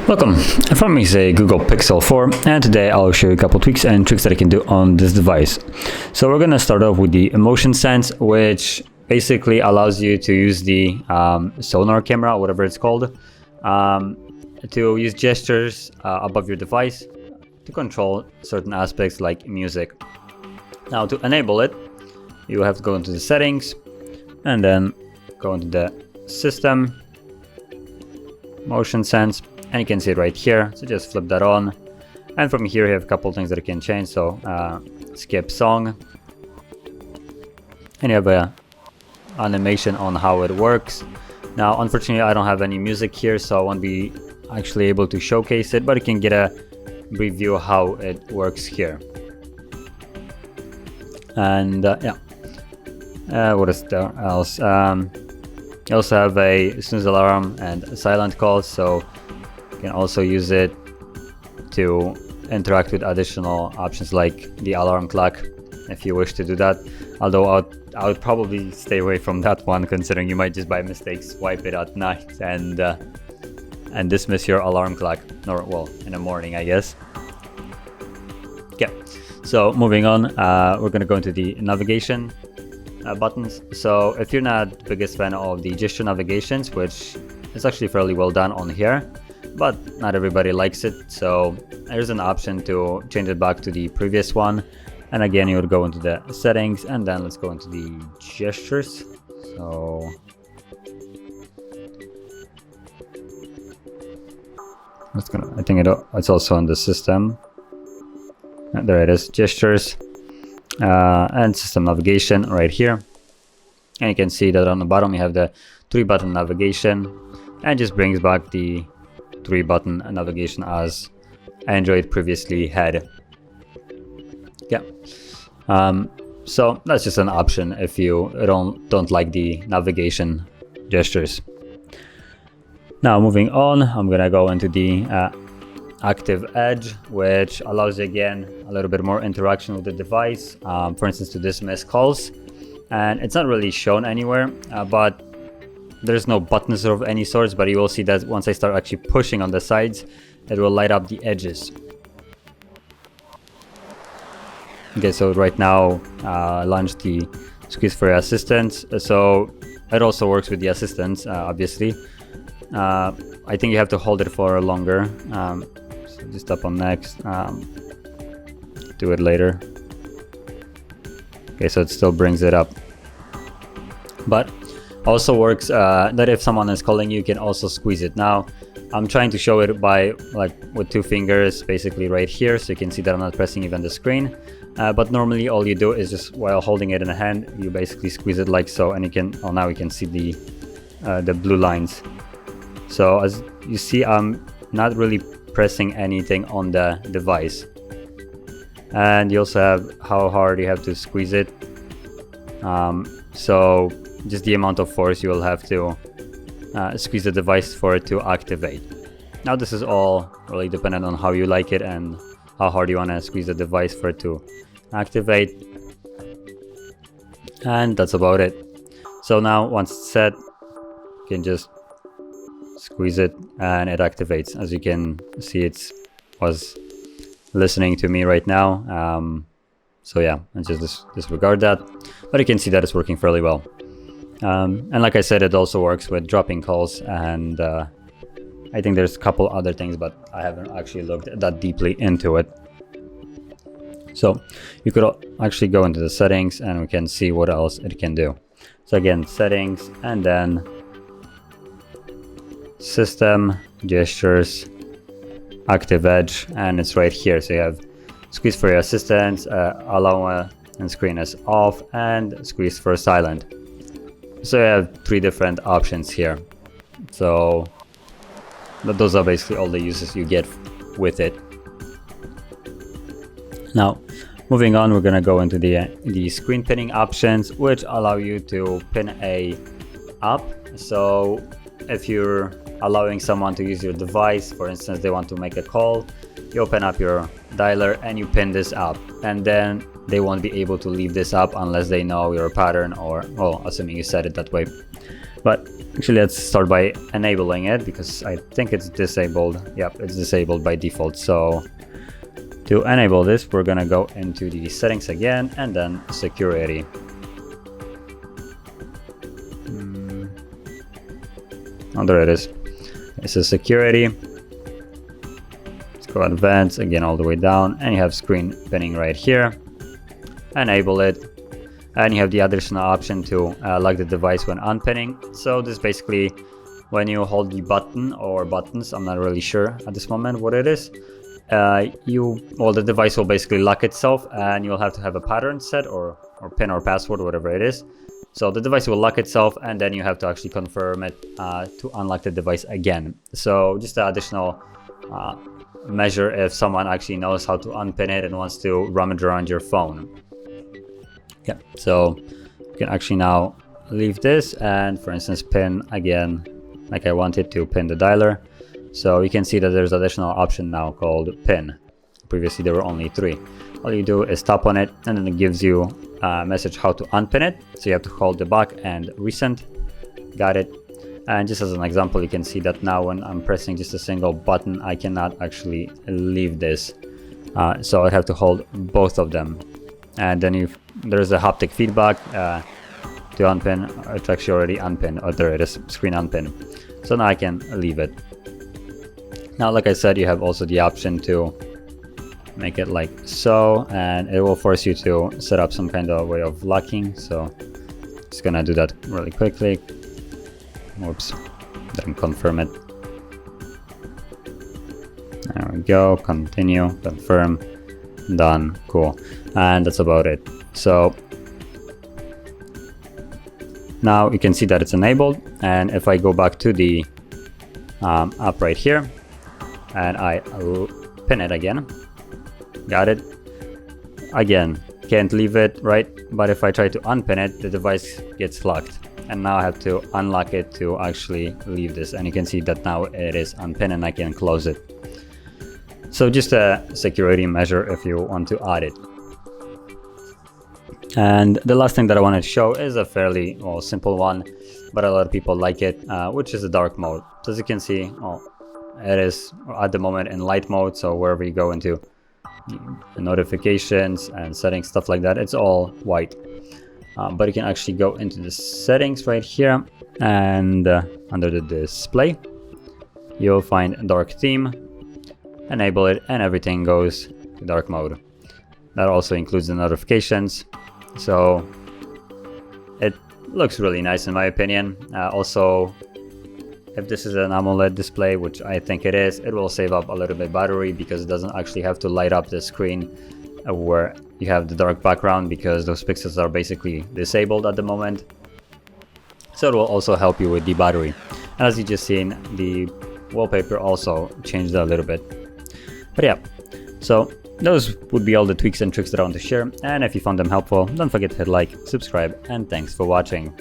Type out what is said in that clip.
Welcome, from me is a Google Pixel 4, and today I'll show you a couple tweaks and tricks that I can do on this device. So we're going to start off with the motion sense, which basically allows you to use the sonar camera, whatever it's called, to use gestures above your device to control certain aspects like music. Now to enable it, you have to go into the settings and then go into the system, motion sense, and you can see it right here. So just flip that on, and from here you have a couple things that you can change. So skip song, and you have a animation on how it works. Now unfortunately I don't have any music here, so I won't be actually able to showcase it, but you can get a brief view how it works here. And what is there else? You also have a snooze alarm and a silent call, so you can also use it to interact with additional options like the alarm clock if you wish to do that. Although I would probably stay away from that one, considering you might just by mistake swipe it at night and dismiss your alarm clock, or well, in the morning, I guess. Okay, so moving on, we're going to go into the navigation buttons. So if you're not the biggest fan of the gesture navigations, which is actually fairly well done on here, but not everybody likes it, so there's an option to change it back to the previous one. And again, you would go into the settings, and then let's go into the gestures. So I think it's also on the system. There it is, gestures, and system navigation right here. And you can see that on the bottom you have the 3-button navigation, and just brings back the 3-button navigation as Android previously had. Yeah, so that's just an option if you don't like the navigation gestures. Now moving on, I'm gonna go into the active edge, which allows you again a little bit more interaction with the device, for instance to dismiss calls. And it's not really shown anywhere, but there's no buttons of any sorts, but you will see that once I start actually pushing on the sides, it will light up the edges. Okay, so right now launch the squeeze for your assistants, so it also works with the assistants, obviously. I think you have to hold it for longer, so just tap on next, do it later. Okay, so it still brings it up, but also works that if someone is calling you can also squeeze it. Now I'm trying to show it by with 2 fingers basically right here, so you can see that I'm not pressing even the screen, but normally all you do is just while holding it in a hand, you basically squeeze it like so, and you can now you can see the blue lines. So as you see, I'm not really pressing anything on the device, and you also have how hard you have to squeeze it, so just the amount of force you will have to squeeze the device for it to activate. Now this is all really dependent on how you like it and how hard you want to squeeze the device for it to activate, and that's about it. So now once it's set, you can just squeeze it and it activates. As you can see, it was listening to me right now, so yeah, and just disregard that, but you can see that it's working fairly well. And like I said, it also works with dropping calls, and I think there's a couple other things, but I haven't actually looked that deeply into it. So you could actually go into the settings and we can see what else it can do. So again, settings, and then system, gestures, active edge, and it's right here. So you have squeeze for your assistants, allow and screen as off, and squeeze for silent. So you have 3 different options here. So those are basically all the uses you get with it. Now moving on, we're gonna go into the screen pinning options, which allow you to pin a app. So if you're allowing someone to use your device, for instance they want to make a call, you open up your dialer and you pin this app, and then they won't be able to leave this up unless they know your pattern, or, well, assuming you set it that way. But actually, let's start by enabling it, because I think it's disabled. Yep, it's disabled by default. So to enable this, we're gonna go into the settings again and then security. Oh, there it is. This is security. Let's go advanced again all the way down, and you have screen pinning right here. Enable it, and you have the additional option to lock the device when unpinning. So this basically, when you hold the button or buttons, I'm not really sure at this moment what it is, the device will basically lock itself, and you'll have to have a pattern set, or pin or password, whatever it is. So the device will lock itself, and then you have to actually confirm it to unlock the device again. So just an additional measure if someone actually knows how to unpin it and wants to rummage around your phone. Yeah, so you can actually now leave this and, for instance, pin again, like I wanted to pin the dialer. So you can see that there's additional option now called pin. Previously there were only 3. All you do is tap on it, and then it gives you a message how to unpin it. So you have to hold the back and recent. Got it. And just as an example, you can see that now when I'm pressing just a single button, I cannot actually leave this. So I have to hold both of them. And then there's a haptic feedback to unpin. It's actually already unpinned. Oh, there it is, screen unpin. So now I can leave it. Now, like I said, you have also the option to make it like so, and it will force you to set up some kind of way of locking. So just gonna do that really quickly. Oops, then confirm it. There we go, continue, confirm, done, cool. And that's about it. So now you can see that it's enabled, and if I go back to the app right here and I pin it again, got it. Again, can't leave it, right? But if I try to unpin it, the device gets locked, and now I have to unlock it to actually leave this, and you can see that now it is unpinned and I can close it. So just a security measure if you want to add it. And the last thing that I wanted to show is a fairly simple one, but a lot of people like it, which is the dark mode. So as you can see, it is at the moment in light mode, so wherever you go into notifications and settings, stuff like that, it's all white. But you can actually go into the settings right here, and under the display you'll find dark theme, enable it, and everything goes to dark mode. That also includes the notifications, so it looks really nice in my opinion. Also, if this is an AMOLED display, which I think it is, it will save up a little bit battery, because it doesn't actually have to light up the screen where you have the dark background, because those pixels are basically disabled at the moment. So it will also help you with the battery. And as you just seen, the wallpaper also changed a little bit. But yeah, so those would be all the tweaks and tricks that I want to share. And if you found them helpful, don't forget to hit like, subscribe, and thanks for watching.